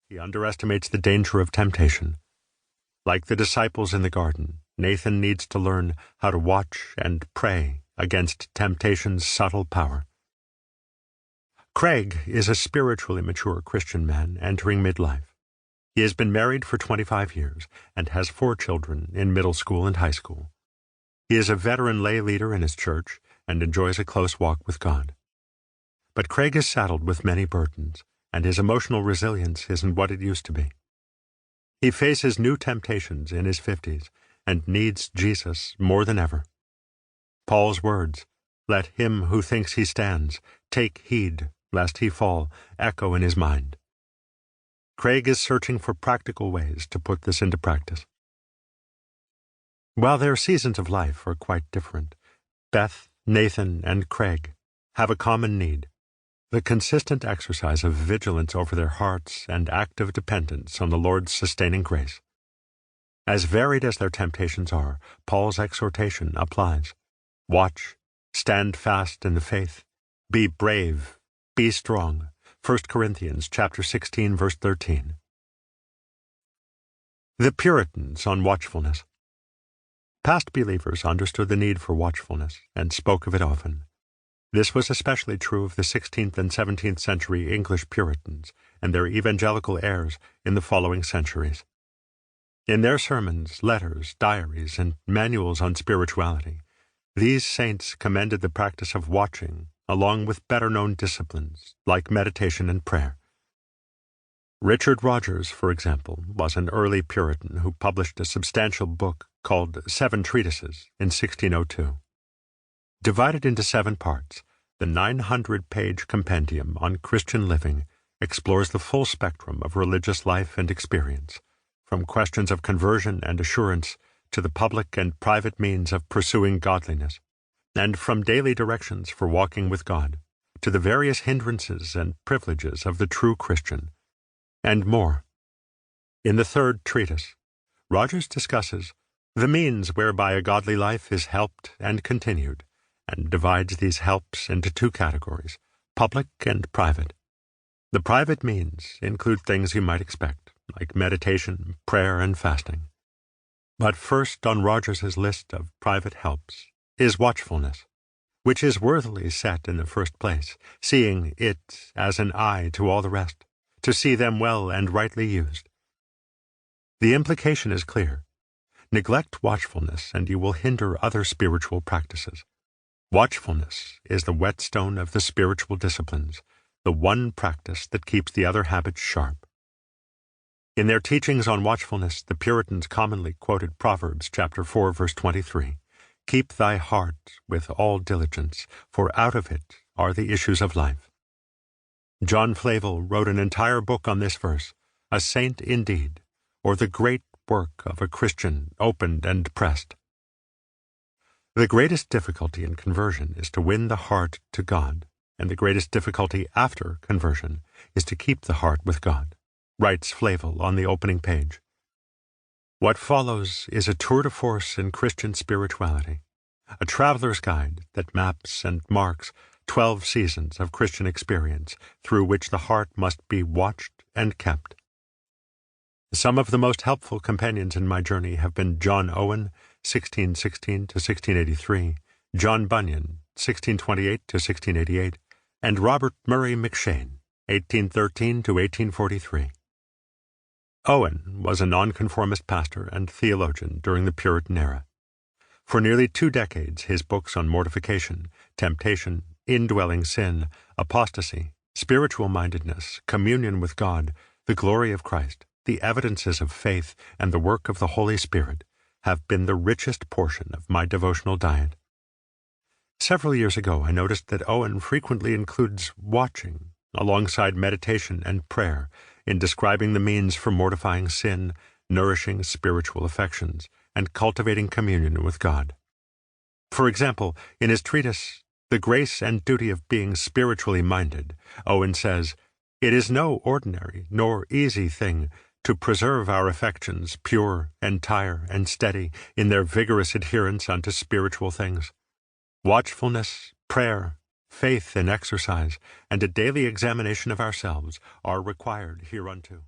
He underestimates the danger of temptation. Like the disciples in the garden, Nathan needs to learn how to watch and pray against temptation's subtle power. Craig is a spiritually mature Christian man entering midlife. He has been married for 25 years and has 4 children in middle school and high school. He is a veteran lay leader in his church and enjoys a close walk with God. But Craig is saddled with many burdens, and his emotional resilience isn't what it used to be. He faces new temptations in his 50s and needs Jesus more than ever. Paul's words, "Let him who thinks he stands take heed lest he fall," echo in his mind. Craig is searching for practical ways to put this into practice. While their seasons of life are quite different, Beth, Nathan, and Craig have a common need: the consistent exercise of vigilance over their hearts and active dependence on the Lord's sustaining grace. As varied as their temptations are, Paul's exhortation applies. Watch, stand fast in the faith, be brave, be strong. 1 Corinthians chapter 16, verse 13. The Puritans on watchfulness. Past believers understood the need for watchfulness and spoke of it often. This was especially true of the 16th and 17th century English Puritans and their evangelical heirs in the following centuries. In their sermons, letters, diaries, and manuals on spirituality, these saints commended the practice of watching, along with better-known disciplines like meditation and prayer. Richard Rogers, for example, was an early Puritan who published a substantial book called 7 Treatises in 1602. Divided into 7 parts, the 900-page compendium on Christian living explores the full spectrum of religious life and experience, from questions of conversion and assurance to the public and private means of pursuing godliness, and from daily directions for walking with God to the various hindrances and privileges of the true Christian, and more. In the 3rd treatise, Rogers discusses the means whereby a godly life is helped and continued, and divides these helps into 2 categories, public and private. The private means include things you might expect, like meditation, prayer, and fasting. But first on Rogers's list of private helps is watchfulness, which is worthily set in the first place, seeing it as an eye to all the rest, to see them well and rightly used. The implication is clear. Neglect watchfulness, and you will hinder other spiritual practices. Watchfulness is the whetstone of the spiritual disciplines, the one practice that keeps the other habits sharp. In their teachings on watchfulness, the Puritans commonly quoted Proverbs chapter 4, verse 23. "Keep thy heart with all diligence, for out of it are the issues of life." John Flavel wrote an entire book on this verse, "A Saint Indeed, or the Great Work of a Christian Opened and Pressed." The greatest difficulty in conversion is to win the heart to God, and the greatest difficulty after conversion is to keep the heart with God, writes Flavel on the opening page. What follows is a tour de force in Christian spirituality, a traveler's guide that maps and marks 12 seasons of Christian experience through which the heart must be watched and kept. Some of the most helpful companions in my journey have been John Owen, 1616 to 1683, John Bunyan, 1628 to 1688, and Robert Murray McShane, 1813 to 1843. Owen was a nonconformist pastor and theologian during the Puritan era. For nearly 2 decades, his books on mortification, temptation, indwelling sin, apostasy, spiritual mindedness, communion with God, the glory of Christ, the evidences of faith, and the work of the Holy Spirit have been the richest portion of my devotional diet. Several years ago, I noticed that Owen frequently includes watching alongside meditation and prayer in describing the means for mortifying sin, nourishing spiritual affections, and cultivating communion with God. For example, in his treatise, The Grace and Duty of Being Spiritually Minded, Owen says, "It is no ordinary nor easy thing to preserve our affections pure, entire, and steady in their vigorous adherence unto spiritual things. Watchfulness, prayer, faith in exercise, and a daily examination of ourselves are required hereunto."